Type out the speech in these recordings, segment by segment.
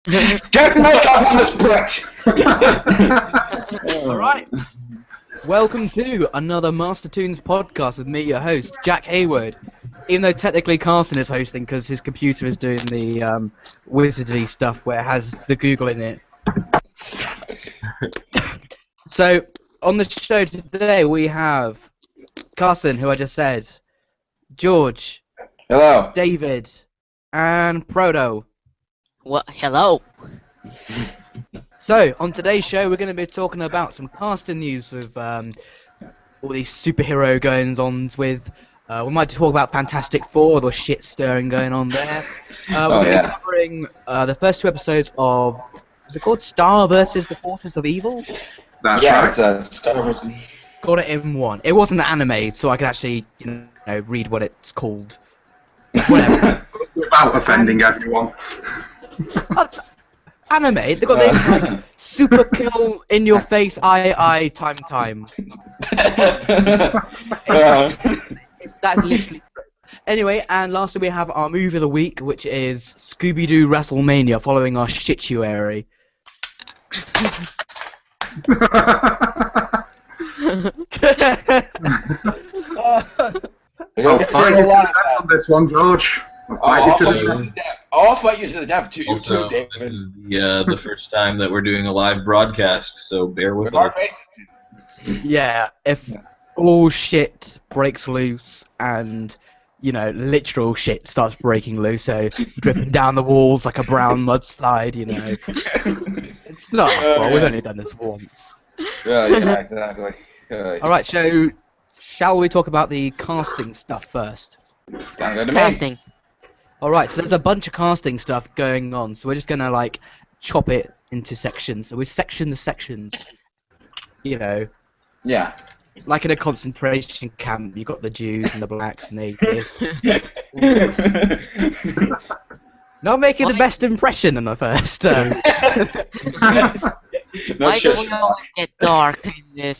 Get makeup on this bitch! Alright. Welcome to another Master Toons podcast with me, your host, Jack Hayward. Even though technically Carson is hosting because his computer is doing the wizardry stuff where it has the Google in it. So, on the show today we have Carson, who I just said, George, Hello. David, and Proto. What? Hello. So, on today's show, we're going to be talking about some casting news with all these superhero goings-ons with. We might talk about Fantastic Four, the shit stirring going on there. We're going to be covering the first two episodes of. Is it called Star versus the Forces of Evil? That's right. It's Star Wars. Got it in one. It wasn't an anime, so I could actually, read what it's called. Whatever. Without offending everyone. Anime, they got their like super kill in your face time. That's literally. Anyway, and lastly we have our movie of the week, which is Scooby-Doo WrestleMania, following our shituary. I'll fight you to the death on this one, George. I'll fight you to the death. I'll fight you to the death too. Also, this is the first time that we're doing a live broadcast, so bear with us. Yeah, if all shit breaks loose and, literal shit starts breaking loose, so dripping down the walls like a brown mudslide, It's not our fault, we've only done this once. Yeah, exactly. Alright, so shall we talk about the casting stuff first? Sounds good to me. Casting. Alright, so there's a bunch of casting stuff going on, so we're just gonna, chop it into sections. So we section the sections, Yeah. like in a concentration camp, you've got the Jews and the blacks and the atheists. Not making the best impression on the first. No Why shit. do we always get dark in this?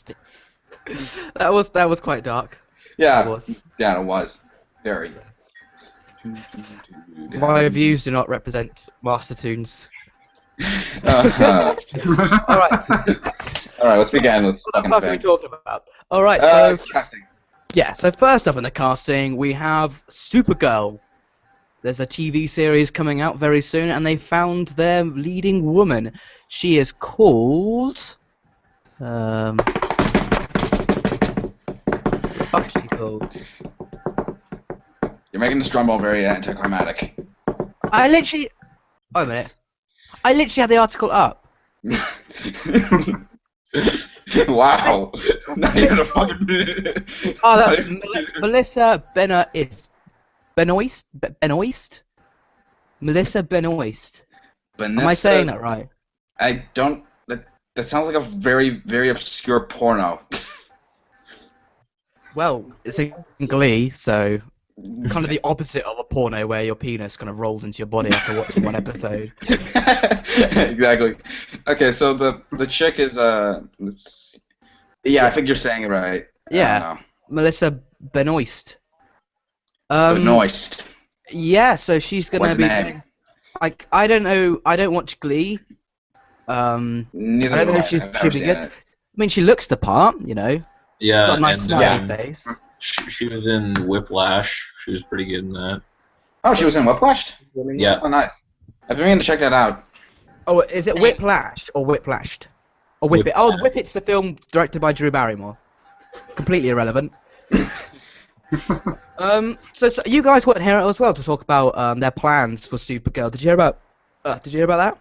That was quite dark. Yeah. It was. Yeah, it was. Very. My views do not represent Master Toons. Alright, let's begin. Let's What the fucking fuck are we thing. talking about? Alright, so Casting. yeah, so first up in the casting we have Supergirl. There's a TV series coming out very soon, and they found their leading woman. She is called. What the fuck is she called? You're making this drum roll very anticlimactic. I literally. Wait a minute. I literally had the article up. Wow. Not even a fucking. Oh, that's Melissa Benoist. Benoist? Melissa Benoist. Am I saying that right? I don't. That sounds like a very, very obscure porno. Well, it's in Glee, so kind of the opposite of a porno where your penis kind of rolls into your body after watching one episode. Exactly. Okay, so the chick is yeah, I think you're saying it right. Yeah, Melissa Benoist. Benoist. Yeah, so she's gonna What's be the name? like I don't know. I don't watch Glee. Neither I don't do know if she'll I've never be seen good. it. I mean, she looks the part, She's Yeah, got a nice and smiley face. she was in Whiplash. She was pretty good in that. Oh, she was in Whiplash? Yeah. Oh, nice. I've been meaning to check that out. Oh, is it Whiplash or Whiplashed? Or Whip It? Oh, Whip It's the film directed by Drew Barrymore. Completely irrelevant. So you guys weren't here as well to talk about their plans for Supergirl. Did you hear about? That?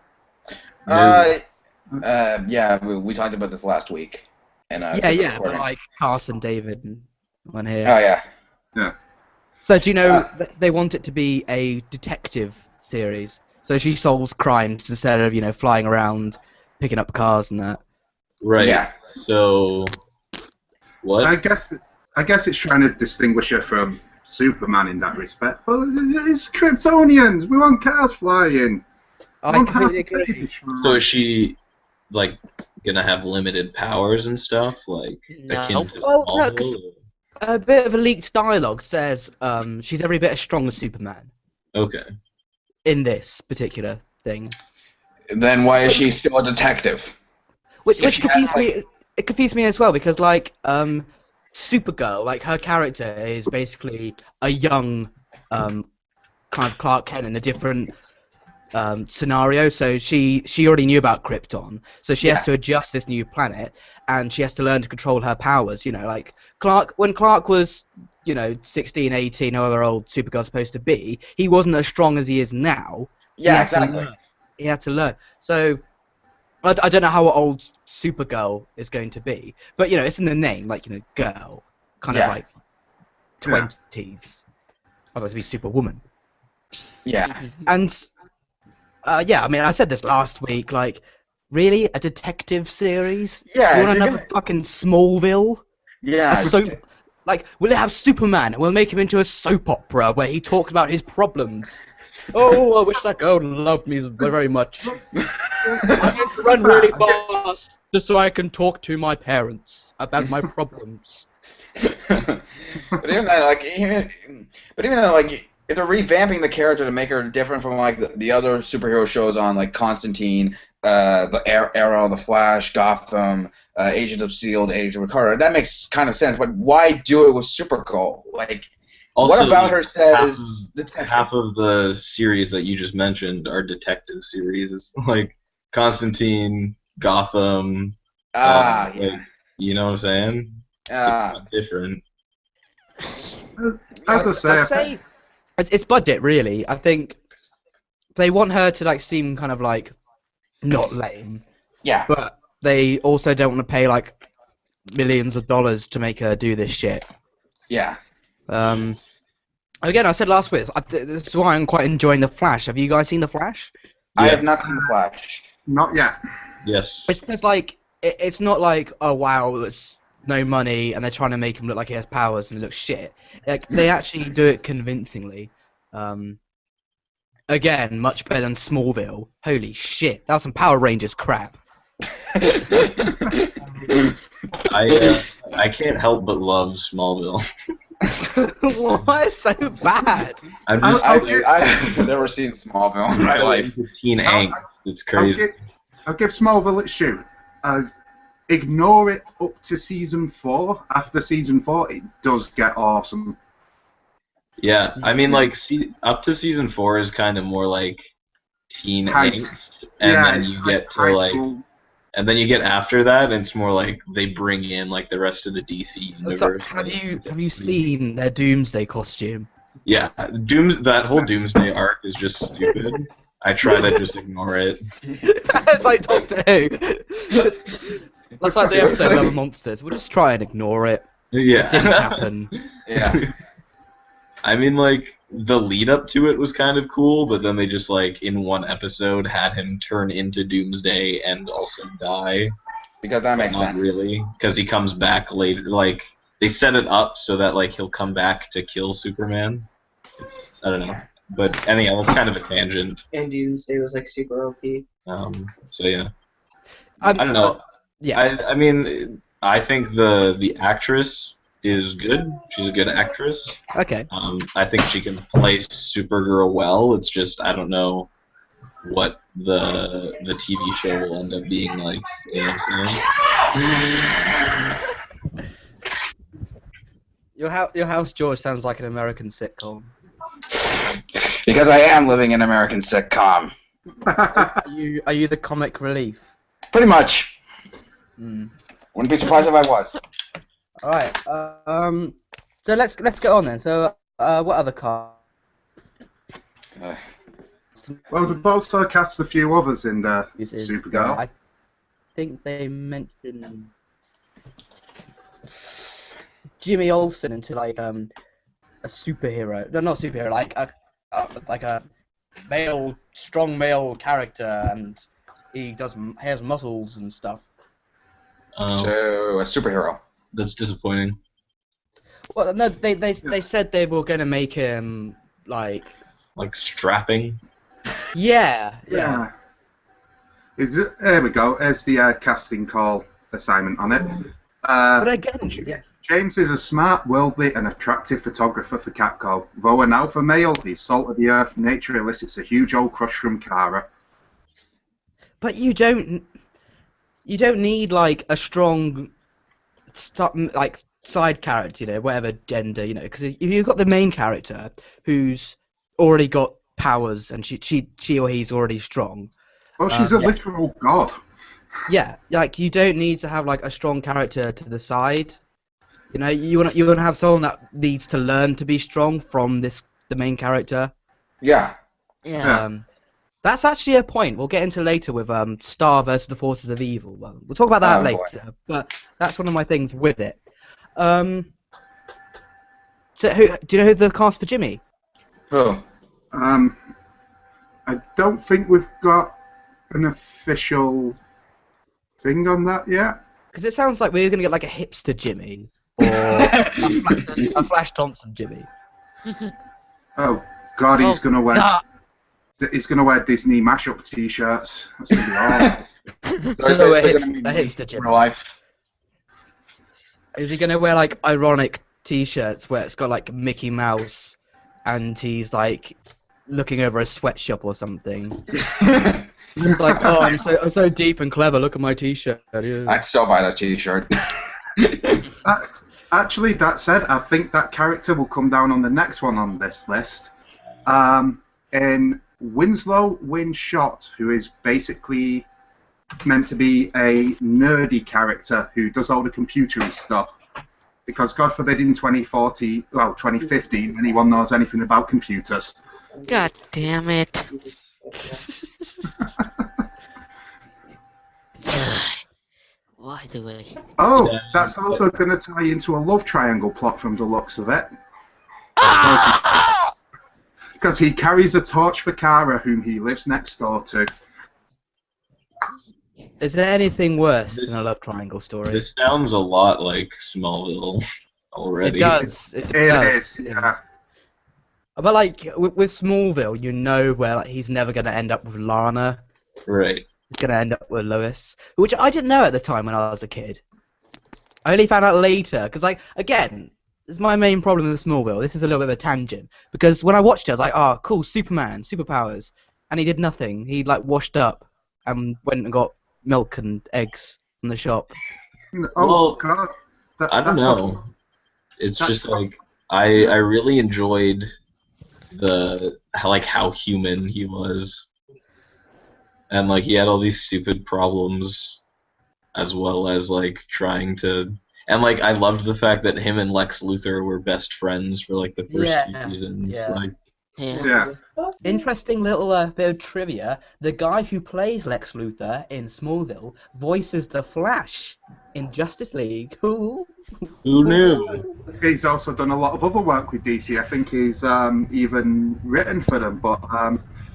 Yeah, we talked about this last week. And, Yeah, but like Carson, David, and one here. Oh, yeah. Yeah. So do you know they want it to be a detective series? So she solves crimes instead of flying around, picking up cars and that. Right. Yeah. So, what? I guess it's trying to distinguish her from Superman in that respect. But it's Kryptonians. We want cars flying. I Don't completely have to agree. take it, Sean. So is she gonna have limited powers and stuff akin Nope. to Well, no, 'cause- Smallville? A bit of a leaked dialogue says she's every bit as strong as Superman Okay. in this particular thing. then why is she still a detective? Which If she had, confused me. It confused me as well because like Supergirl, like her character is basically a young kind of Clark Kent in a different scenario. So she already knew about Krypton, so she has Yeah. to adjust this new planet, and she has to learn to control her powers. You know, like when Clark was 16, 18, however old Supergirl's supposed to be, he wasn't as strong as he is now. He Yeah, had to exactly. learn. He had to learn. So I don't know how old Supergirl is going to be, but it's in the name, like girl, kind of Yeah. like 20s. Otherwise, it'd be Superwoman. Yeah. And yeah, I mean, I said this last week. Like, really, a detective series? Yeah, You if want you're another fucking Smallville? Yeah. A soap? Like, will it have Superman and we'll make him into a soap opera where he talks about his problems? Oh, I wish that girl loved me very much. I need to run really fast just so I can talk to my parents about my problems. But even then, if they're revamping the character to make her different from like the other superhero shows on like Constantine, the Arrow, the Flash, Gotham, Agents of Shield, Agents of Carter, that makes kind of sense. But why do it with Supergirl? Like, Also, what about her half says of, detective? half of the series that you just mentioned are detective series. It's like Constantine, Gotham. Yeah. Like, you know what I'm saying? It's not different. As I say, I'd say it's budget, really. I think they want her to like seem kind of like not lame, Yeah. but they also don't want to pay like millions of dollars to make her do this shit. Yeah. Again, I said last week, this is why I'm quite enjoying The Flash. Have you guys seen The Flash? I Yeah. have not seen the Flash. not yet. Yes. It's just like it's not like, oh wow, it's no money and they're trying to make him look like he has powers and it looks shit. Like they actually do it convincingly. Again, much better than Smallville. Holy shit, that was some Power Rangers crap. I can't help but love Smallville. Why so bad? I'm just I've never seen Smallville in my life. into teen angst. It's I'll crazy. give Smallville its shoot. Ignore it up to season 4. After season 4, it does get awesome. Yeah, I mean, like, up to season 4 is kind of more like teen High angst, and it's then you get to high like, school. and then you get after that, and it's more like they bring in like the rest of the DC universe. So, have you seen their Doomsday costume? Yeah, that whole Doomsday arc is just stupid. I try to just ignore it. It's like Doctor Who. That's like the episode Love and Monsters. We'll just try and ignore it. Yeah, It didn't happen. Yeah. I mean, like, the lead up to it was kind of cool, but then they just, like, in one episode had him turn into Doomsday and also die. Because that makes Not sense. really, because he comes back later. Like, they set it up so that, like, he'll come back to kill Superman. I don't know. But anyhow, it's kind of a tangent. And Doomsday was like super OP. So, yeah. I don't know. Yeah. I mean, I think the actress is good. She's a good actress. Okay. I think she can play Supergirl well. It's just I don't know what the TV show will end up being like. You know what I'm saying? Your House George sounds like an American sitcom. Because I am living in an American sitcom. Are you the comic relief? Pretty much. Mm. Wouldn't be surprised if I was. All right. So let's get on then. So what other car? Well, we've also cast a few others in the Uses, Supergirl. I think they mentioned Jimmy Olsen into like a superhero. No, not superhero. Like a strong male character, and he has muscles and stuff. So, a superhero. That's disappointing. Well, no, they said they were gonna make him like. Like strapping. Yeah. Is it? There we go. There's the casting call assignment on it. But again, yeah. James is a smart, worldly, and attractive photographer for Capcom. Though an alpha male, he's salt of the earth. Nature elicits a huge old crush from Kara. But you don't need like a strong like side character, you know, whatever gender, you know, because if you've got the main character who's already got powers and she or he's already strong. Well, she's a Yeah. literal god. Yeah, like you don't need to have like a strong character to the side. You know, you want to have someone that needs to learn to be strong from the main character. Yeah. Yeah. That's actually a point we'll get into later with Star versus the Forces of Evil. Well, we'll talk about that Oh, boy. later, but that's one of my things with it. So do you know who the cast for Jimmy? Who? I don't think we've got an official thing on that yet. Because it sounds like we're gonna get like a hipster Jimmy or a Flash Thompson Jimmy. Oh God, he's gonna wear. No. He's gonna wear Disney mashup T-shirts. That's gonna be awesome. So They're a gonna be hipster in Jimmy. real life. Is he gonna wear like ironic T-shirts where it's got like Mickey Mouse and he's like looking over a sweatshop or something? Just like, oh, I'm so deep and clever. Look at my T-shirt. Yeah. I'd still buy that T-shirt. Actually, that said, I think that character will come down on the next one on this list. In Winslow Winshot, who is basically meant to be a nerdy character who does all the computery stuff. Because God forbid in 2015, anyone knows anything about computers. God damn it. Why do we? Oh, Yeah. that's also going to tie into a love triangle plot from the looks of it. Because he carries a torch for Kara, whom he lives next door to. Is there anything worse than a love triangle story? This sounds a lot like Smallville already. It does. It It does. is, yeah. But like with Smallville, you know where like he's never gonna end up with Lana. Right. He's gonna end up with Lois, which I didn't know at the time when I was a kid. I only found out later, because like again, this is my main problem with Smallville. This is a little bit of a tangent because when I watched it, I was like, oh, cool, Superman, superpowers, and he did nothing. He like washed up and went and got milk and eggs from the shop. Oh, Well, God. I don't know. It's just like I really enjoyed how human he was, and like he had all these stupid problems, as well as like trying to, and like I loved the fact that him and Lex Luthor were best friends for like the first Yeah, 2 seasons. yeah. Like, Yeah. Yeah. Interesting little bit of trivia. The guy who plays Lex Luthor in Smallville voices the Flash in Justice League. Ooh. who knew? He's also done a lot of other work with DC. I think he's even written for them. But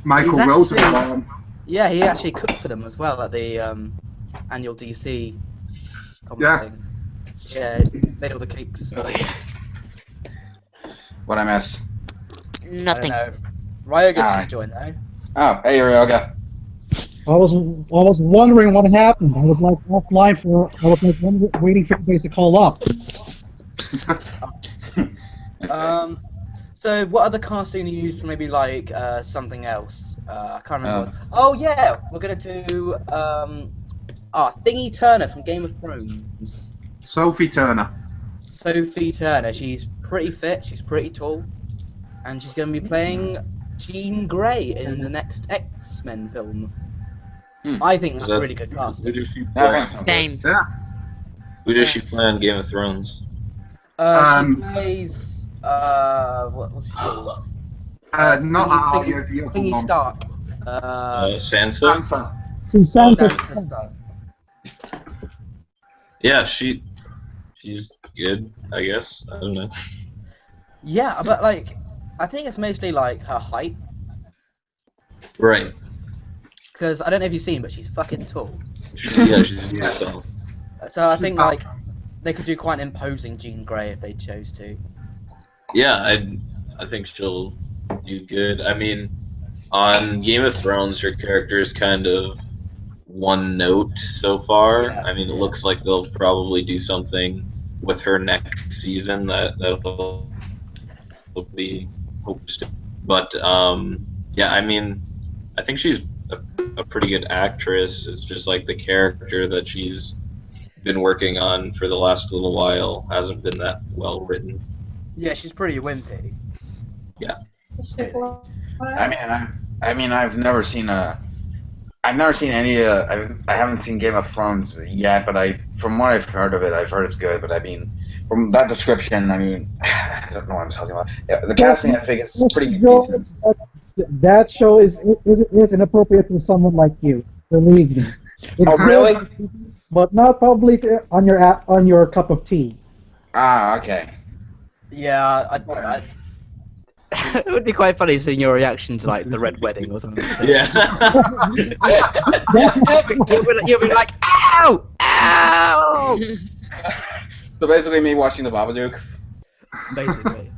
Michael He's Rosenbaum. Yeah, he actually cooked for them as well at the annual DC comic Yeah. thing. Yeah, made all the cakes. What I miss? I don't Nothing. know. Ryoga Alright. just joined though. Oh, hey, Ryoga. I was wondering what happened. I was like offline I was like waiting for you guys to call up. So what other casting do you use for maybe like something else? I can't remember. Oh yeah, we're gonna do Thingy Turner from Game of Thrones. Sophie Turner. Sophie Turner. She's pretty fit. She's pretty tall, and she's gonna be playing Jean Grey in the next X-Men film. I think that's really good Who casting. does she Yeah, play? Same. Yeah. Who does she play on Game of Thrones? She plays what's she called? Not Thingy- Arya, the other Thingy one. Stark. Sansa? Sansa. So Santa, Sansa Stark. Yeah, she's good, I guess. I don't know. Yeah, but like, I think it's mostly like her height, Right. because I don't know if you've seen, but she's fucking tall. Yeah, she's Yes. tall. So I think like they could do quite an imposing Jean Grey if they chose to. Yeah, I think she'll do good. I mean, on Game of Thrones, her character is kind of one note so far. Yeah. I mean, it looks like they'll probably do something with her next season that'll be hoped. But yeah, I mean, I think she's a pretty good actress. It's just like the character that she's been working on for the last little while hasn't been that well written. Yeah, she's pretty wimpy. I've never seen any. I haven't seen Game of Thrones yet, but from what I've heard of it, I've heard it's good. But I mean, from that description, I don't know what I'm talking about. Yeah, the casting, I think, is pretty decent. That show is inappropriate for someone like you. Believe me. It's Oh, really? good, but not probably on your cup of tea. Ah, okay. Yeah, it would be quite funny seeing your reaction to like the Red Wedding or something. Yeah. You'll be like, ow, ow. So basically, me watching the Babadook. Basically.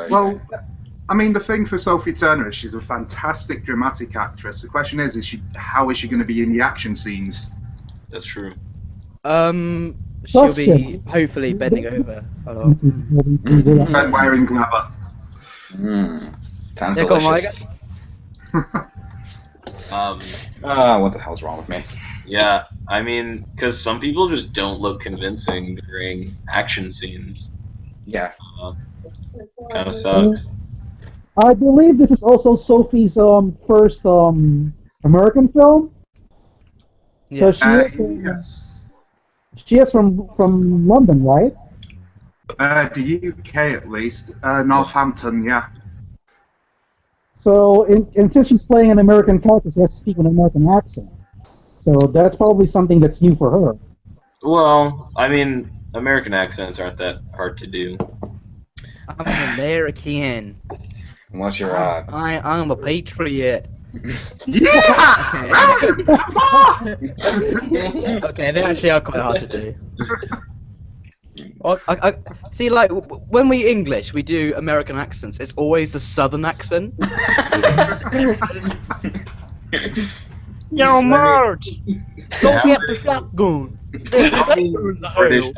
Well, I mean, the thing for Sophie Turner is she's a fantastic dramatic actress. The question is how is she going to be in the action scenes? That's true. She'll be hopefully bending over a lot. And wearing leather. Sounds Yeah, go on, delicious. What the hell's wrong with me? Yeah, I mean, because some people just don't look convincing during action scenes. Yeah. Kind of sucks. I believe this is also Sophie's first American film. Yeah. So Yes. she is from London, right? The UK at least. Northampton, yeah. So, and since she's playing an American character, she has to speak with an American accent. So that's probably something that's new for her. Well, I mean, American accents aren't that hard to do. I'm an American. Unless you're I'm a patriot. Yeah! Okay, they actually are quite hard to do. I see, like, when we English, we do American accents. It's always the Southern accent. Yo, Marge! Go get the shotgun! British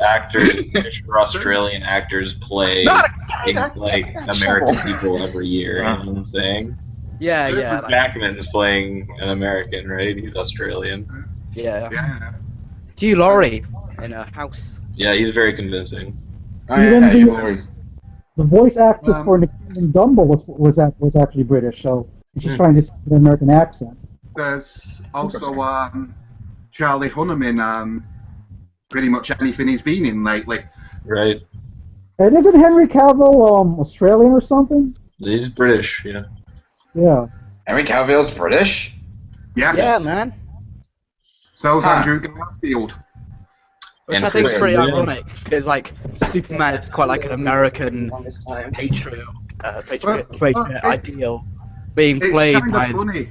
actors, British or Australian actors play like American people every year. You know what I'm saying? Yeah, yeah. Hugh Jackman's playing an American, right? He's Australian. Yeah. Yeah. Hugh Laurie in a house. Yeah, he's very convincing. The voice actress for Dumbo was actually British, so she's trying to speak an American accent. There's also Charlie Hunnam in pretty much anything he's been in lately. Right. And isn't Henry Cavill Australian or something? He's British, yeah. Yeah. Henry Cavill's British? Yes. Yeah, man. So's Andrew Garfield. Which And I think is Chris pretty Evans. ironic, because like Superman is quite like an American Longest time. patriot It's- ideal, being It's played kind by. of funny.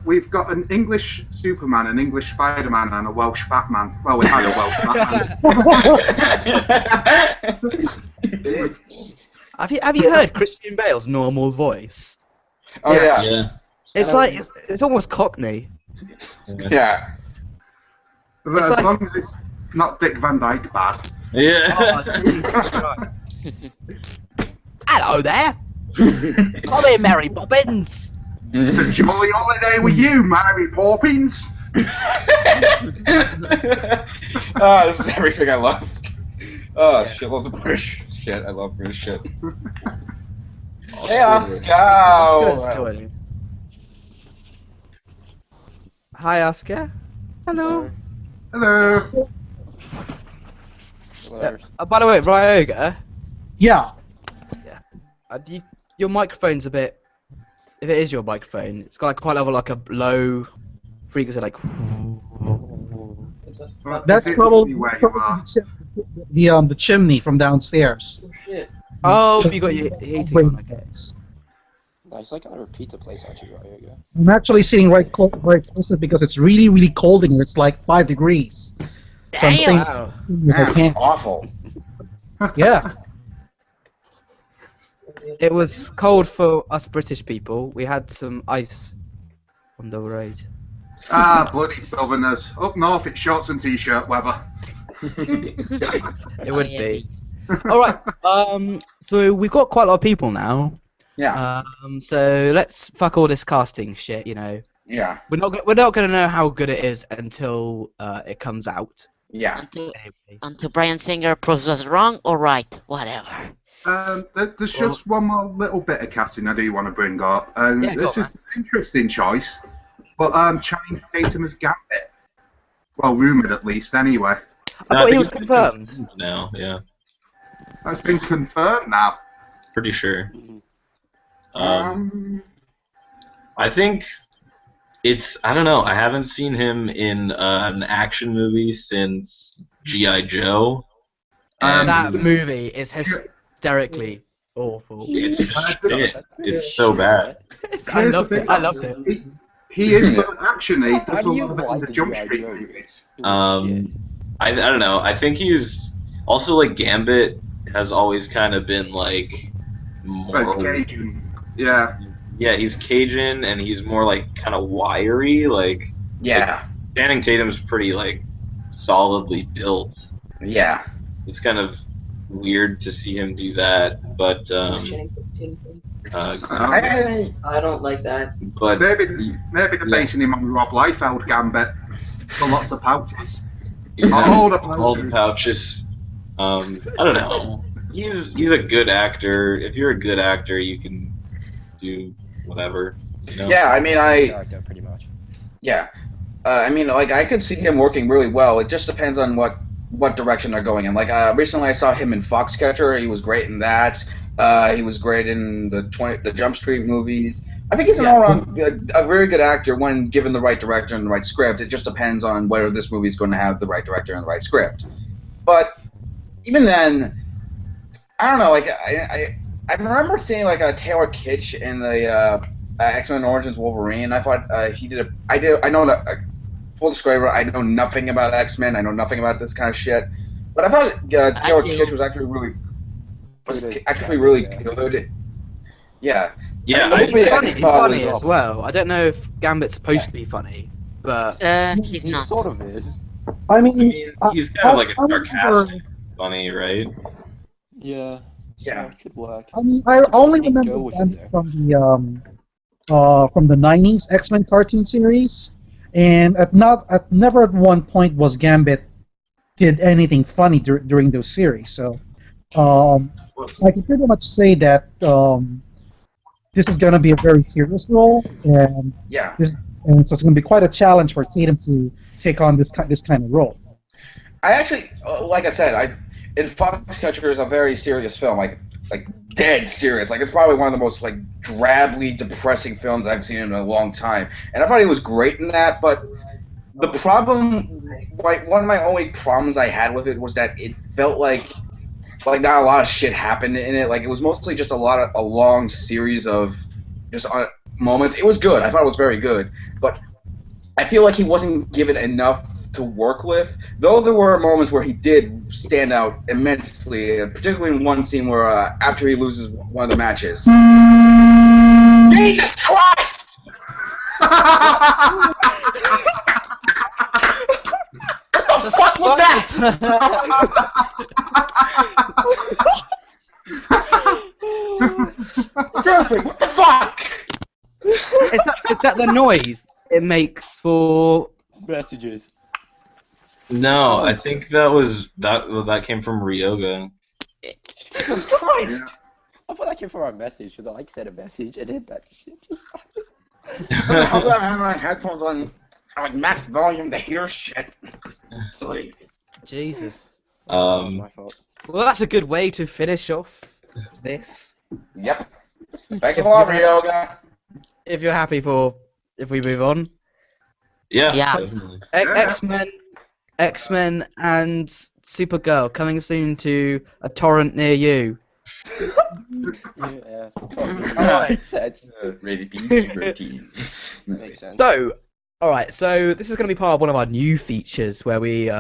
We've got an English Superman, an English Spider-Man, and a Welsh Batman. Well, we had a Welsh Batman. Have you heard Christian Bale's normal voice? Oh Yes. yeah. Yeah. It's like it's almost Cockney. Yeah. But It's as like- long as it's not Dick Van Dyke bad. Yeah. Hello there. Come here, Mary Poppins. It's a jolly holiday with you, Mary Poppins. Oh, this is everything I love. Oh, shit, lots of British shit. I love British shit. Hey, Oscar! Oscar's joining. Hi, Oscar. Hello. Hello. By the way, Ryoga, Yeah. your microphone's a bit. If it is your microphone, it's got like quite like a low frequency, like. Well, That's is it probably where you are? the chimney from downstairs. Shit. Oh, you got your heating on. Okay. No, it's like another pizza place actually, right? Yeah. I'm actually sitting right close because it's really, really cold in here. It's like 5 degrees. So I'm staying Wow. if I That's can. awful. Yeah. It was cold for us British people. We had some ice on the road. Ah, bloody Southerners. Up north, it's shorts and t-shirt weather. It would yeah. be. All right. So we've got quite a lot of people now. Yeah. So let's fuck all this casting shit. You know. Yeah. We're not gonna know how good it is until it comes out. Yeah. Until Brian Singer proves us wrong or right, whatever. There's just one more little bit of casting I do want to bring up, and Yeah, this go on, is an interesting choice. But Channing Tatum as Gambit. Well, rumored at least, anyway. I thought he was confirmed. Now, yeah, That's been confirmed now. pretty sure. Um. I think I don't know. I haven't seen him in an action movie since G.I. Joe. And That movie is hysterically awful. it's shit. It's so bad. I Here's the loved it. thing. I loved it. He is good at action. He How does a do you lot of it in like the the Jump G.I. Street Joe? movies. I don't know. I think he's also like Gambit has always kind of been like more. But it's Cajun. Yeah. Yeah, he's Cajun and he's more like kind of wiry. Like Yeah. Channing Tatum's pretty like solidly built. Yeah. It's kind of weird to see him do that, but I don't like that. but Maybe they're basing him on Rob Liefeld Gambit. For lots of pouches. yeah, All the all the pouches. pouches. I don't know. He's a good actor. If you're a good actor, you can do whatever. You know? Yeah. I mean, Character, pretty much. Yeah. I mean, like, I could see him working really well. It just depends on what direction they're going in. Like, recently I saw him in Foxcatcher. He was great in that. He was great in the Jump Street movies. I think he's an all-around a very good actor when given the right director and the right script. It just depends on whether this movie is going to have the right director and the right script. But even then, I don't know. Like, I remember seeing like a Taylor Kitsch in the X-Men Origins Wolverine. I thought he did I know that. Full disclaimer, I know nothing about X-Men. I know nothing about this kind of shit. But I thought Taylor Kitsch was actually really good. Yeah. Yeah, I mean, He's funny as well. I don't know if Gambit's supposed to be funny, but He's He not. sort of is. I mean, I mean, he's kind of like a I remember- sarcastic, funny, right? Yeah. Yeah. It could work. I mean, I only Go remember with them there. from the '90s X-Men cartoon series, and never at one point was Gambit did anything funny during those series. So, I can pretty much say that this is going to be a very serious role, and Yeah. and so it's going to be quite a challenge for Tatum to take on this kind of role. I actually, like I said, in Foxcatcher is a very serious film, like dead serious. Like, it's probably one of the most like drably depressing films I've seen in a long time. And I thought he was great in that, but the problem, like one of my only problems I had with it was that it felt like not a lot of shit happened in it. Like, it was mostly just a long series of just moments. It was good. I thought it was very good, but I feel like he wasn't given enough to work with, though there were moments where he did stand out immensely, particularly in one scene where after he loses one of the matches. Jesus Christ! What the fuck was that? Seriously, what the fuck? is that the noise it makes for? Messages. No, I think that came from Ryoga. Jesus Christ! I thought that came from our message because I sent a message and then that shit just. How do I have my headphones on like max volume to hear shit? Silly. Jesus. That was my fault. Well, that's a good way to finish off this. Yep. Thanks a lot, Ryoga. If you're happy if we move on. Yeah, Yeah. definitely. X-Men and Supergirl coming soon to a torrent near you. Yeah. Alright. Makes sense. Rated PG-13. Makes sense. So, alright, so this is going to be part of one of our new features where we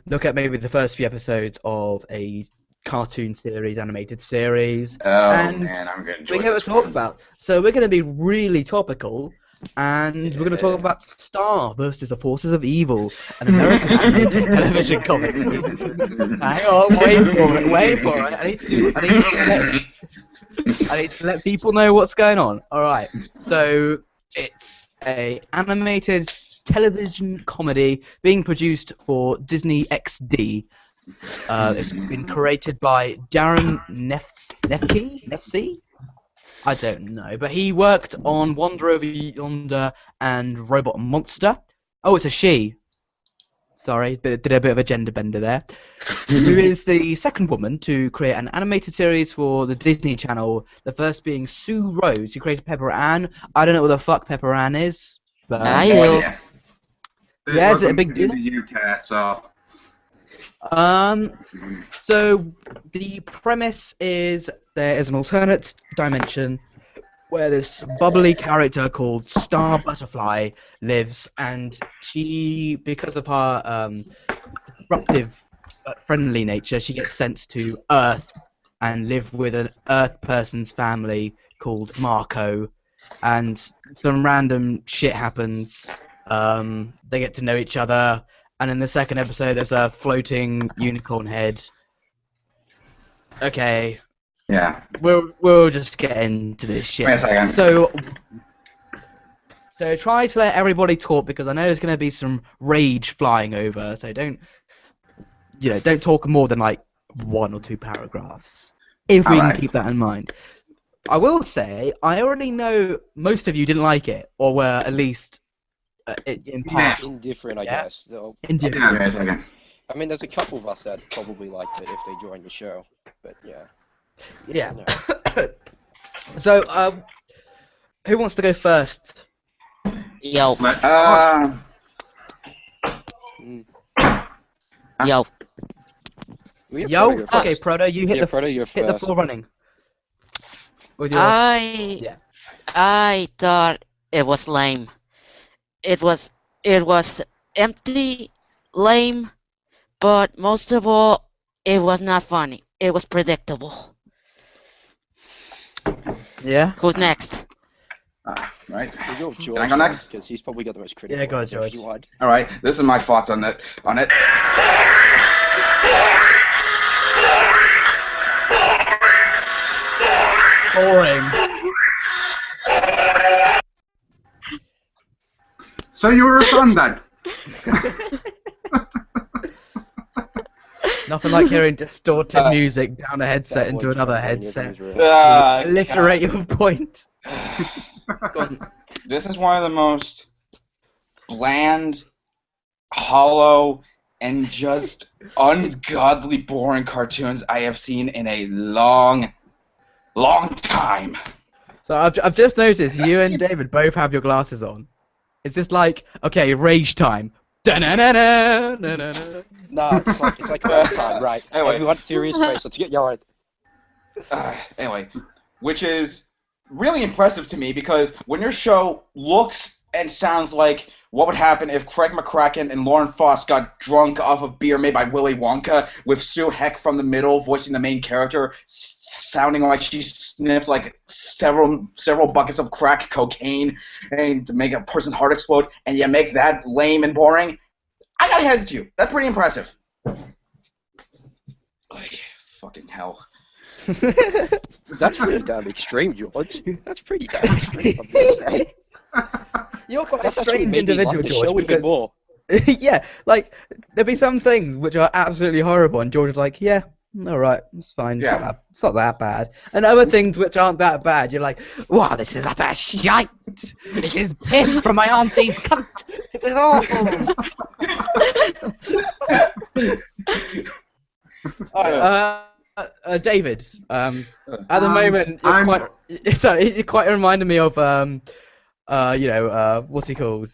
look at maybe the first few episodes of a cartoon series, animated series. Oh And man, I'm gonna enjoy we're going this to talk one. about. So we're going to be really topical, and we're going to talk about Star versus the Forces of Evil, an American animated television comedy. Hang on, wait for it. I need to let people know what's going on. All right. So It's a animated television comedy being produced for Disney XD. It's been created by Darren Nefsey? I don't know, but he worked on Wander Over Yonder and Robot Monster. Oh, it's a she. Sorry, did a bit of a gender bender there. Who is the second woman to create an animated series for the Disney Channel, the first being Sue Rose, who created Pepper Ann. I don't know what the fuck Pepper Ann is, but... I No do. idea. Yeah, is it a wasn't big deal? in the UK, so So the premise is there is an alternate dimension where this bubbly character called Star Butterfly lives, and she, because of her disruptive but friendly nature, she gets sent to Earth and live with an Earth person's family called Marco, and some random shit happens. They get to know each other, and in the second episode there's a floating unicorn head. Okay, Yeah. we'll just get into this shit. Wait a second. So try to let everybody talk, because I know there's going to be some rage flying over. So don't talk more than like 1 or 2 paragraphs, if we can Alright. keep that in mind. I will say I already know most of you didn't like it, or were at least in part Indifferent, I Yeah. guess. Though. indifferent. Wait a second. I mean, there's a couple of us that probably liked it if they joined the show. But yeah. Yeah. No. So who wants to go first? Yo, let's Mm. yo. We have Yo, Frodo go okay, first. Proto, you hit Yeah, the Frodo, you're hit the first. floor running. With your I thought it was lame. It was empty, lame, but most of all, it was not funny. It was predictable. yeah. Who's next? Right. We'll go with George. Can I go next? Because he's probably got the most critical. Yeah, go, if George. you want. All right. This is my thoughts on it. Boring. So you were a fan then? Nothing like hearing distorted music down a headset That into was another funny, headset. it was real. Alliterate your point. This is one of the most bland, hollow, and just ungodly boring cartoons I have seen in a long time. So I've just noticed you and David both have your glasses on. It's just like, okay, rage time. Da-na-na-na, Nah, it's like all time, right? Anyway. Everyone, serious face. Let's get going. Anyway, which is really impressive to me, because when your show looks and sounds like what would happen if Craig McCracken and Lauren Foss got drunk off of beer made by Willy Wonka, with Sue Heck from the middle voicing the main character, sounding like she sniffed like several buckets of crack cocaine and to make a person's heart explode, and you make that lame and boring, I gotta hand it to you. That's pretty impressive. Like, fucking hell. That's pretty damn extreme, George. That's pretty damn extreme, I'm gonna say. You're quite That's a actually strange made me individual, like the George. show even more. Yeah, like there'd be some things which are absolutely horrible, and George is like, yeah, all right, it's fine. Yeah. It's not that bad. And other things which aren't that bad, you're like, wow, this is utter shite. This is piss from my auntie's cunt. This is awful. David, at the moment, you're quite reminding me of what's he called?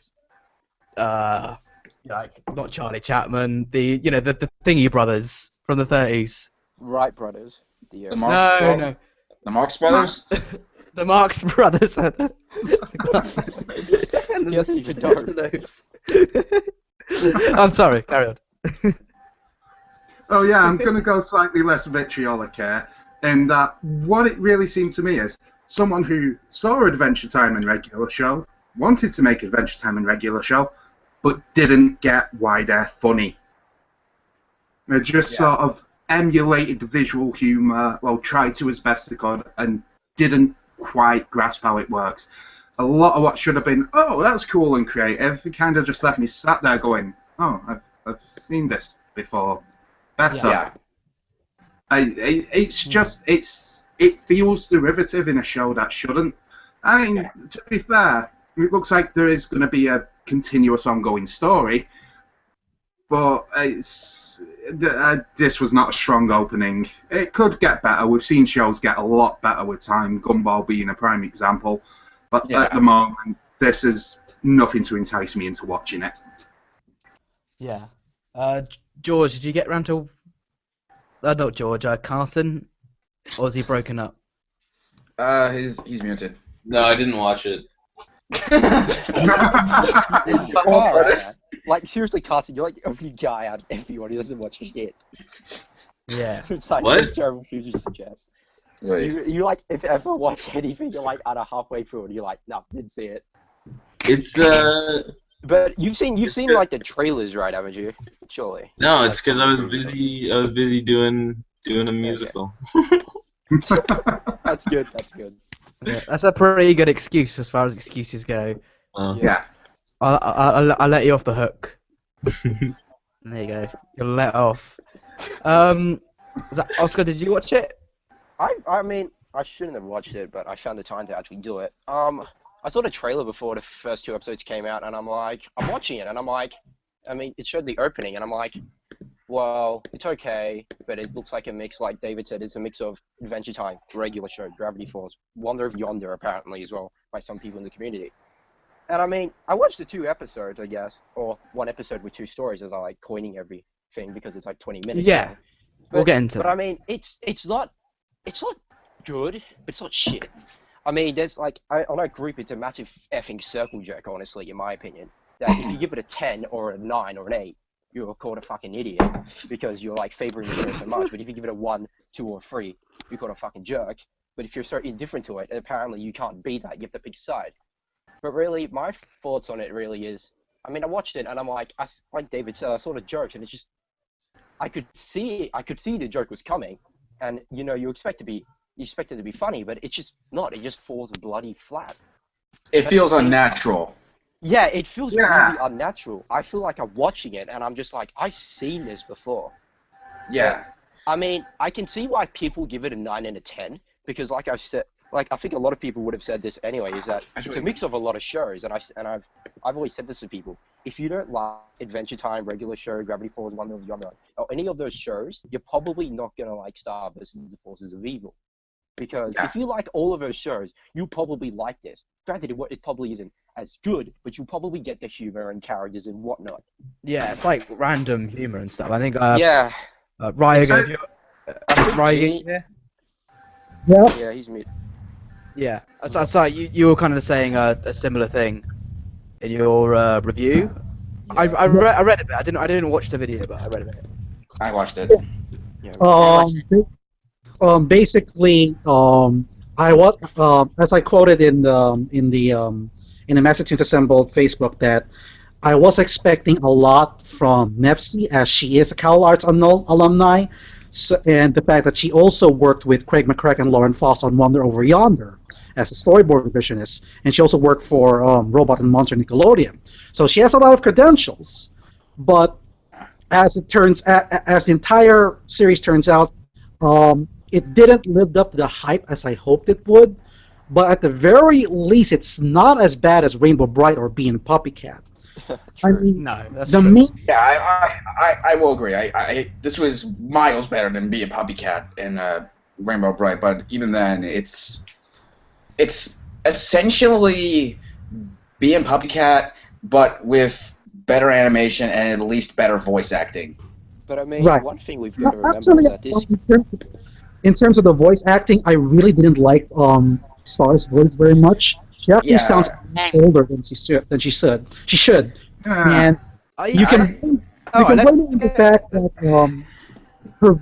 Like not Charlie Chaplin, the Thingy brothers from the 30s. Wright brothers. The No. The Marx Brothers? The Marx brothers. He doesn't even know. I'm sorry, carry on. Oh yeah, I'm going to go slightly less vitriolic here, in that what it really seemed to me is someone who saw Adventure Time and Regular Show, wanted to make Adventure Time and Regular Show, but didn't get why they're funny. They just sort of emulated the visual humour, well, tried to as best they could, and didn't quite grasp how it works. a lot of what should have been, oh, that's cool and creative, it kind of just left me sat there going, oh, I've seen this before. Better. Yeah. It's just, it feels derivative in a show that shouldn't. I mean, to be fair, it looks like there is going to be a continuous ongoing story, but this was not a strong opening. It could get better. We've seen shows get a lot better with time, Gumball being a prime example, but at the moment, this is nothing to entice me into watching it. Yeah. George, did you get round to... not George, Carson? Or is he broken up? He's muted. No, I didn't watch it. Like, seriously, Carson, you're like the only guy out of everyone who doesn't watch shit. Yeah. It's like, What? it's terrible for you to suggest. Wait. You like, if ever watch anything, you're like, at a halfway through, and you're like, no, didn't see it. It's But you've seen like the trailers, right? Haven't you? Surely. no, it's because I was busy. I was busy doing a musical. That's good. That's good. Yeah, that's a pretty good excuse as far as excuses go. Yeah. I'll let you off the hook. There you go. You're let off. Oscar, did you watch it? I mean, I shouldn't have watched it, but I found the time to actually do it. I saw the trailer before the first 2 episodes came out, and I'm watching it, and I'm like, I mean, it showed the opening, and I'm like, well, it's okay, but it looks like a mix, like David said, it's a mix of Adventure Time, regular show, Gravity Falls, Wonder of Yonder, apparently, as well, by some people in the community. And I mean, I watched the 2 episodes, I guess, or 1 episode with 2 stories, as I like coining everything, because it's like 20 minutes. Yeah. long. We'll get into But that. I mean, it's not good, but it's not shit. I mean, there's like, on our group, it's a massive effing circle jerk, honestly, in my opinion. That if you give it a 10 or a 9 or an 8, you're called a fucking idiot because you're like favoring the show so much. But if you give it a 1, 2, or 3, you're called a fucking jerk. But if you're so indifferent to it, apparently you can't beat that. You have to pick a side. But really, my thoughts on it really is, I mean, I watched it and I'm like, like David said, I saw the jokes and it's just, I could see the joke was coming, and you know, you expect it to be funny, but it's just not. It just falls bloody flat. It feels unnatural. Yeah, it feels really unnatural. I feel like I'm watching it, and I'm just like, I've seen this before. Yeah. I mean, I can see why people give it a 9 and a 10, because like I said, like I think a lot of people would have said this anyway, is that it's a mix of a lot of shows, and I've always said this to people. If you don't like Adventure Time, regular show, Gravity Falls, Wonder of Yonder, or any of those shows, you're probably not gonna like Star versus the Forces of Evil. Because if you like all of those shows, you probably like this. Granted, it probably isn't as good, but you'll probably get the humor and characters and whatnot. Yeah, it's like random humor and stuff. I think. Yeah. Ryan, Ryan, Yeah. he's mute. Yeah. So you were kind of saying a similar thing in your review. Yeah. I read a bit. I didn't watch the video, but I read a bit. I watched it. Basically, I was as I quoted in the Master Tunes Assembled Facebook, that I was expecting a lot from Nefsi, as she is a Cal Arts alumni, and the fact that she also worked with Craig McCracken and Lauren Foss on Wonder Over Yonder as a storyboard revisionist, and she also worked for Robot and Monster Nickelodeon. So she has a lot of credentials, but as the entire series turns out, it didn't live up to the hype as I hoped it would. But at the very least, it's not as bad as Rainbow Bright or Being Puppycat. I mean, No, that's the true. main Yeah, I will agree. This was miles better than Be a Puppycat in Rainbow Bright, but even then, it's essentially Be a Puppycat, but with better animation and at least better voice acting. But I mean, Right. one thing we've got to remember actually, is that this. in terms of the voice acting, I really didn't like Star's voice very much. She actually sounds older than she should. She should. And you can blame it on the fact that her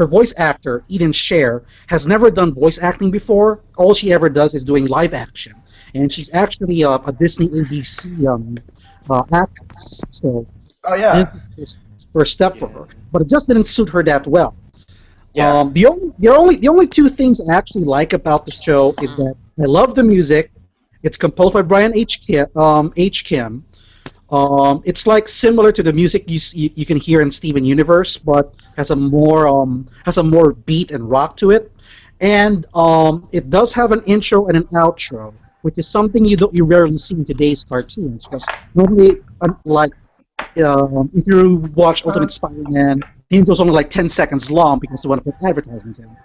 voice actor Eden Scher has never done voice acting before. All she ever does is doing live action, and she's actually a Disney ABC actress. So this is the first step for her, but it just didn't suit her that well. Yeah. The only two things I actually like about the show is that I love the music. It's composed by Brian H. Kim. It's like similar to the music you can hear in Steven Universe, but has a more beat and rock to it. And it does have an intro and an outro, which is something you rarely see in today's cartoons. Because normally, if you watch Ultimate Spider-Man, the intro's only like 10 seconds long because they want to put advertisements in.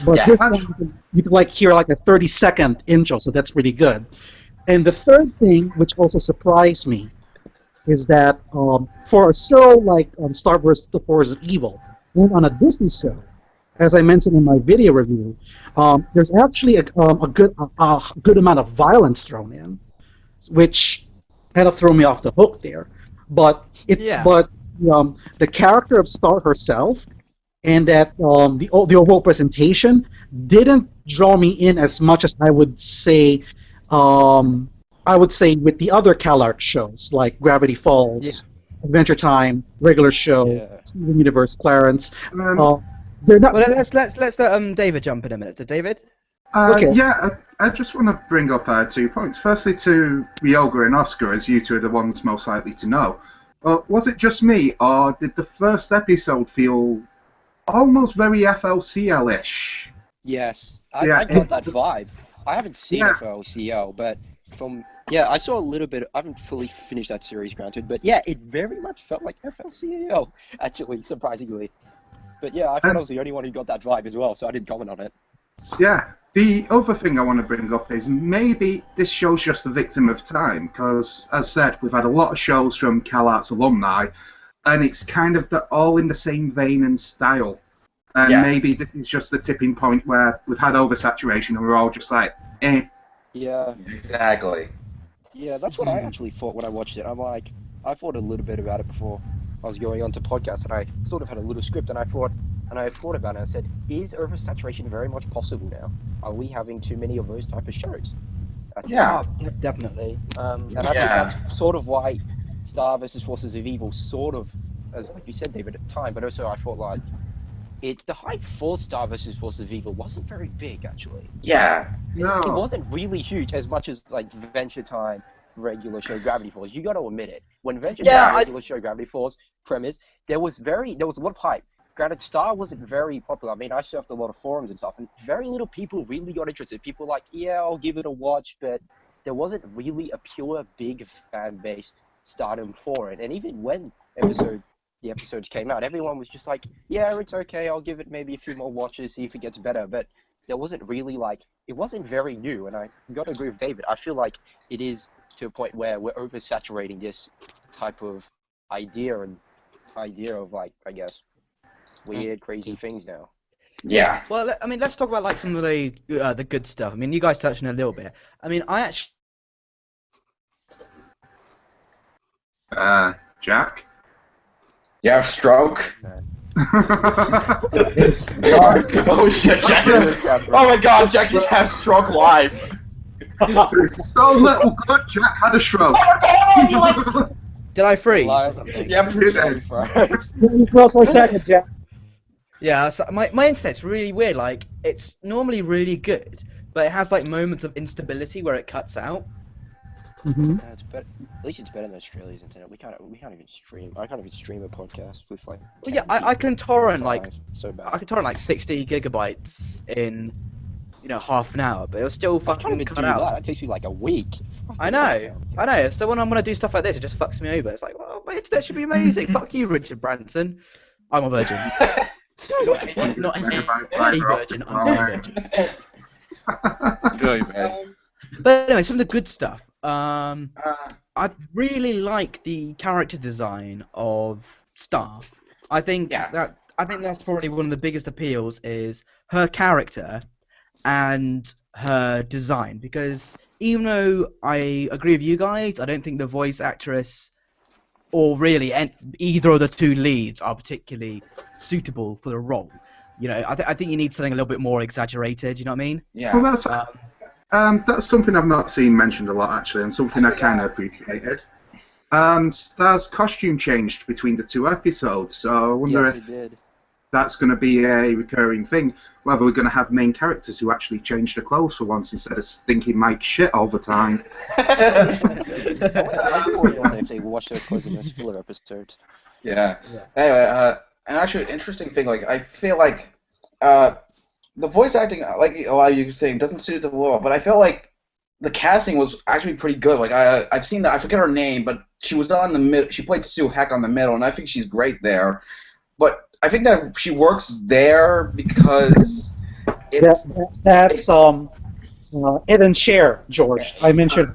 But Yeah. this one, you can like hear like a 30-second intro, so that's really good. And the third thing, which also surprised me, is that for a show like Star Wars: The Force of Evil, and on a Disney show, as I mentioned in my video review, there's actually a good amount of violence thrown in, which kind of threw me off the hook there. But the character of Star herself and that the overall presentation didn't draw me in as much as I would say with the other CalArts shows like Gravity Falls, Adventure Time, regular show, Steven Universe, Clarence. They're not. Well, let's let David jump in a minute. So David. Okay. Yeah, I just want to bring up 2 points. Firstly, to Ryoga and Oscar, as you two are the ones most likely to know. Was it just me, or did the first episode feel almost very FLCL-ish? Yes, I got that vibe. I haven't seen FLCL, but I saw a little bit. I haven't fully finished that series, granted, but yeah, it very much felt like FLCL, actually, surprisingly. But yeah, I thought I was the only one who got that vibe as well, so I didn't comment on it. Yeah. The other thing I want to bring up is maybe this show's just a victim of time, because, as said, we've had a lot of shows from CalArts alumni, and it's kind of all in the same vein and style. And maybe this is just the tipping point where we've had oversaturation and we're all just like, eh. Yeah. Exactly. Yeah, that's what I actually thought when I watched it. I'm like, I thought a little bit about it before I was going on to podcast, and I sort of had a little script, and I thought about it, and I said, is oversaturation very much possible now? Are we having too many of those type of shows? Definitely. And I think that's sort of why Star vs. Forces of Evil sort of, as like you said, David, at the time, but also I thought like, the hype for Star vs. Forces of Evil wasn't very big, actually. Yeah. No. It wasn't really huge as much as like Venture Time, regular show Gravity Falls. You got to admit it. When Venture Time, regular show Gravity Falls premise, there was a lot of hype. Granted, Star wasn't very popular. I mean, I surfed a lot of forums and stuff, and very little people really got interested. People were like, yeah, I'll give it a watch, but there wasn't really a pure big fan base stardom for it. And even when the episodes came out, everyone was just like, yeah, it's okay, I'll give it maybe a few more watches, see if it gets better. But there wasn't really it wasn't very new, and I got to agree with David. I feel like it is to a point where we're oversaturating this type of idea of like, I guess, weird, crazy things now. Yeah. Well, I mean, let's talk about like some of the good stuff. I mean, you guys touched on it a little bit. I mean, I actually. Jack? You have stroke? Oh shit, Jack! Oh my god, Jack just has stroke live. So little good, Jack had a stroke. Did I freeze or something? Yeah, You did. You froze for a second, Jeff. Yeah, so my internet's really weird. Like, it's normally really good, but it has like moments of instability where it cuts out. Mm-hmm. It's better. At least it's better than Australia's internet. We can't even stream. I can't even stream a podcast with like. Well, yeah, I can torrent like so bad. I can torrent like 60 gigabytes in half an hour, but it'll still I can't fucking even cut do out. that. It takes me like a week. I know. So when I'm gonna do stuff like this, it just fucks me over. It's like, well, my internet should be amazing. Fuck you, Richard Branson. I'm a virgin. not a virgin. I'm a virgin. Very bad. But anyway, some of the good stuff. I really like the character design of Star. I think that's probably one of the biggest appeals is her character and her design, because even though I agree with you guys, I don't think the voice actress or really either of the two leads are particularly suitable for the role. I think you need something a little bit more exaggerated. You know what I mean? Yeah. Well, that's something I've not seen mentioned a lot actually, and something I kind of appreciated. Star's costume changed between the two episodes, so I wonder Yes, if it did. that's going to be a recurring thing. Whether we're going to have main characters who actually change their clothes for once instead of stinking Mike shit all the time. I do wonder if they watch those clothes in those filler episodes. Yeah. Yeah. Anyway, and actually, interesting thing, like I feel like the voice acting, like a lot of you were saying, doesn't suit the role, but I feel like the casting was actually pretty good. Like I've seen that, I forget her name, but she was on the mid. She played Sue Heck on the middle, and I think she's great there. But I think that she works there because That's Eden Cher, George. I mentioned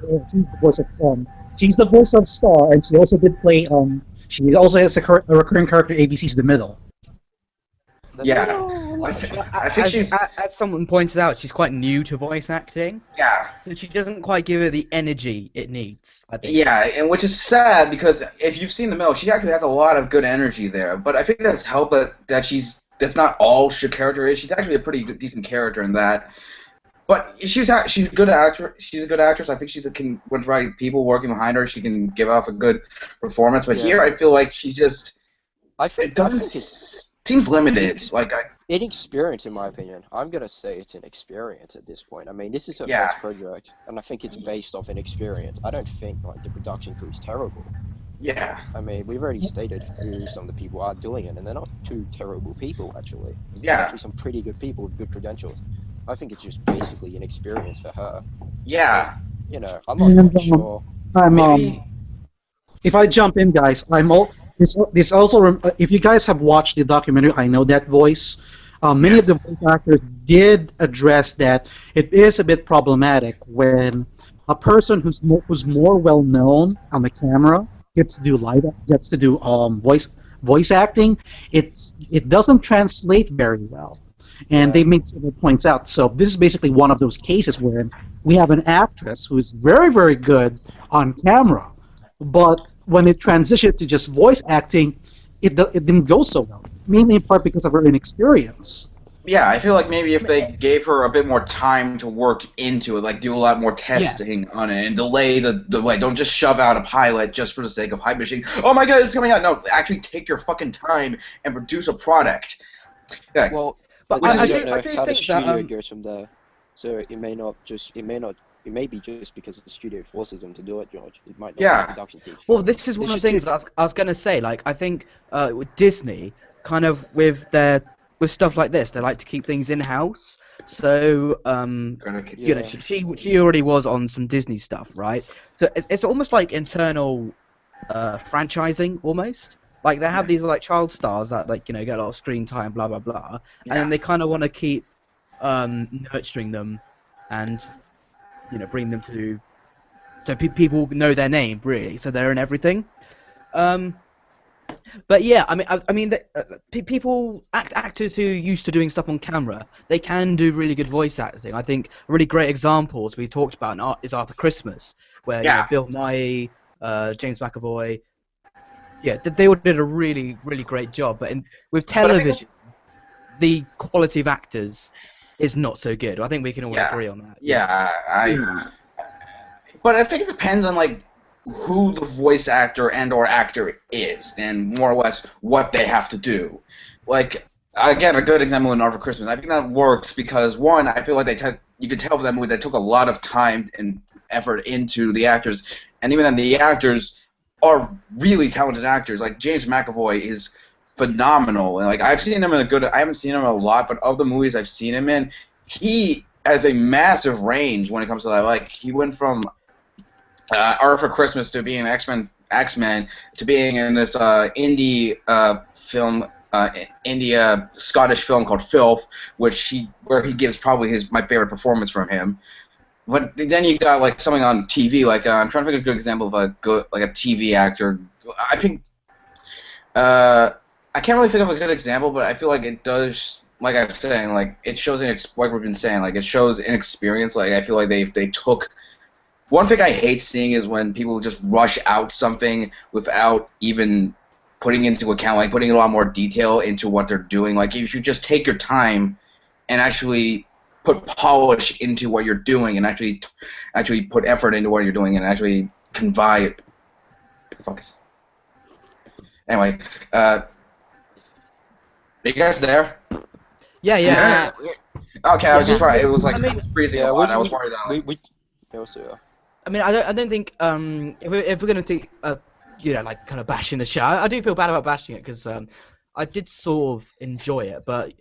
she's the voice of Star, and she also did play she also has a recurring character ABC's The Middle. Yeah. I think she's As someone pointed out, she's quite new to voice acting, yeah. so she doesn't quite give it the energy it needs, I think. Yeah, and which is sad because if you've seen the middle, she actually has a lot of good energy there. But I think that's helped that that's not all she character is. She's actually a pretty decent character in that. But she's a good actress. She's a good actress. I think with right people working behind her, she can give off a good performance. But here, I feel like she just I think it's seems limited. Like inexperience, in my opinion. I'm gonna say it's inexperience at this point. I mean, this is her Yeah. first project, and I think it's based off inexperience. I don't think like the production crew is terrible. yeah, I mean, we've already stated who some of the people are doing it, and they're not two terrible people actually. They're yeah, actually some pretty good people with good credentials. I think it's just basically inexperience for her. yeah. You know, I'm not quite sure. I'm Maybe If I jump in, guys, this also if you guys have watched the documentary, I Know That Voice. Many of the voice actors did address that it is a bit problematic when a person who's more well known on the camera gets to do voice acting. It doesn't translate very well, and they make several points out. So this is basically one of those cases where we have an actress who is very, very good on camera, but when it transitioned to just voice acting, it didn't go so well. Mainly in part because of her inexperience. Yeah, I feel like maybe if they gave her a bit more time to work into it, like do a lot more testing on it and delay the delay. Don't just shove out a pilot just for the sake of hype machine. Oh my god, it's coming out. No, actually take your fucking time and produce a product. Yeah. Well, But we I just do- don't know I do how the think that, studio goes from there. So it may be just because the studio forces them to do it, George. It might not Yeah. be the production team. Well, this is one of the things I was going to say. Like, I think with Disney, kind of with stuff like this, they like to keep things in house. So, you know, she already was on some Disney stuff, right? So it's almost like internal franchising, almost. Like they have these like child stars that like get a lot of screen time, blah blah blah, and then they kind of want to keep nurturing them, and bring them to so people know their name really, so they're in everything. But yeah, I mean, actors who used to doing stuff on camera, they can do really good voice acting. I think really great examples we talked about is Arthur Christmas, where Bill Nighy, James McAvoy, they all did a really really great job. But with television, the quality of actors is not so good. I think we can all agree on that. But I think it depends on like who the voice actor or actor is, and more or less what they have to do. Like again, a good example in Arthur Christmas. I think that works because one, I feel like you could tell for that movie they took a lot of time and effort into the actors, and even then the actors are really talented actors. Like James McAvoy is phenomenal, and like I've seen him I haven't seen him in a lot, but of the movies I've seen him in, he has a massive range when it comes to that. Like he went from Arthur Christmas to being X-Men to being in this indie film, Scottish film called Filth, where he gives probably my favorite performance from him. But then you got like something on TV, like I'm trying to think of a good example of a TV actor. I think I can't really think of a good example, but I feel like it does. Like I was saying, like it shows like we've been saying, like it shows inexperience. Like I feel like they took. One thing I hate seeing is when people just rush out something without even putting into account, like putting a lot more detail into what they're doing. Like if you just take your time and actually put polish into what you're doing and actually put effort into what you're doing and actually convey. Focus. Anyway, you guys there? Yeah, yeah. Okay, I was just right. It was like I mean, freezing Yeah, a lot. I was worried that. we also. I mean, I don't think if we're gonna take like kind of bashing the show, I do feel bad about bashing it because I did sort of enjoy it, but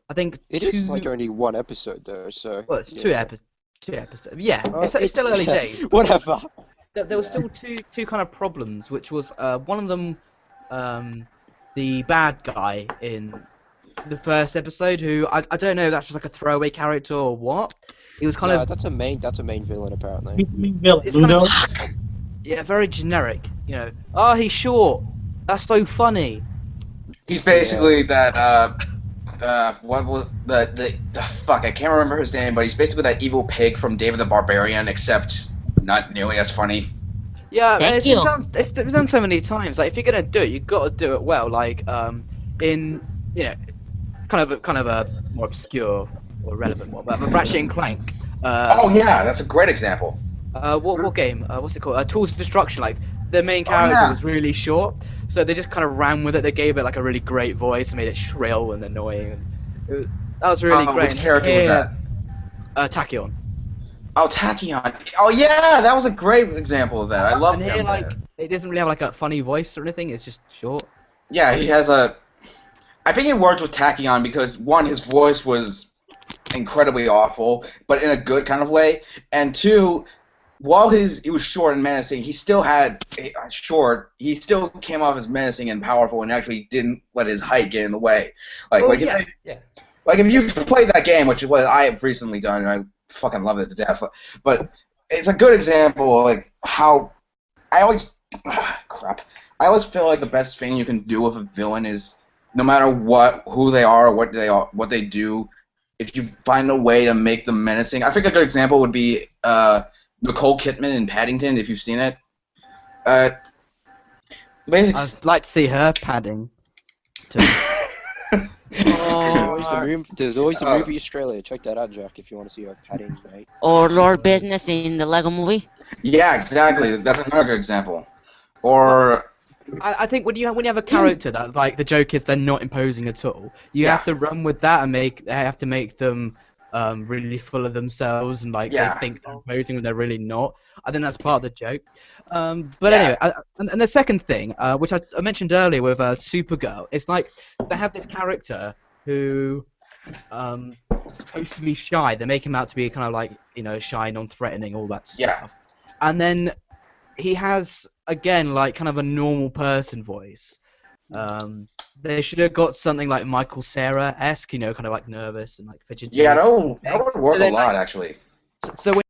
I think It is like only one episode though, so. well, it's yeah. two episodes. Yeah, Oh, it's still early days. Whatever. There were still two kind of problems, which was one of them, the bad guy in the first episode, who I don't know if that's just like a throwaway character or what. He was kind No, of that's a main villain apparently. Villain, it's kind Ludo. of very generic. Oh, he's short. That's so funny. He's basically that. What was the fuck? I can't remember his name, but he's basically that evil pig from David the Barbarian, except not nearly as funny. Yeah, Thank it's you. been done. It's been done so many times. Like if you're gonna do it, you've got to do it well. Like in kind of a more obscure or relevant one, but Ratchet and Clank. Oh yeah, that's a great example. What game? What's it called? Tools of Destruction. Like the main Oh, character yeah. was really short, so they just kind of ran with it. They gave it like a really great voice, made it shrill and annoying. That was really great. Which character was that? Tachyon. Oh, Tachyon. Oh yeah, that was a great example of that. I love And him. here, like, it doesn't really have like a funny voice or anything. It's just short. Yeah, he has a. I think it worked with Tachyon because one, his voice was incredibly awful, but in a good kind of way, and two, while he was short and menacing, he still had he still came off as menacing and powerful, and actually didn't let his height get in the way. Like, Oh, like yeah, if yeah. like if you've played that game, which is what I have recently done, and I fucking love it to death, but it's a good example of like how I always crap. I always feel like the best thing you can do with a villain is no matter who they are, what they do, if you find a way to make them menacing. I think a good example would be Nicole Kidman in Paddington, if you've seen it. Basically, I'd like to see her padding. There's always the movie Australia. Check that out, Jack, if you want to see our padding, mate. Or Lord Business in the Lego Movie. yeah, exactly. That's another good example. Or I think when you have a character that like the joke is they're not imposing at all, you Yeah. have to run with that and have to make them really full of themselves and like Yeah. they think they're imposing when they're really not. I think that's part of the joke. But Yeah. anyway, and the second thing, which I mentioned earlier with Supergirl, it's like they have this character who is supposed to be shy. They make him out to be kind of like shy, non-threatening, all that stuff. Yeah. And then he has again like kind of a normal person voice. They should have got something like Michael Cera-esque, kind of like nervous and like fidgety. yeah, that would work a then, lot like, actually. So when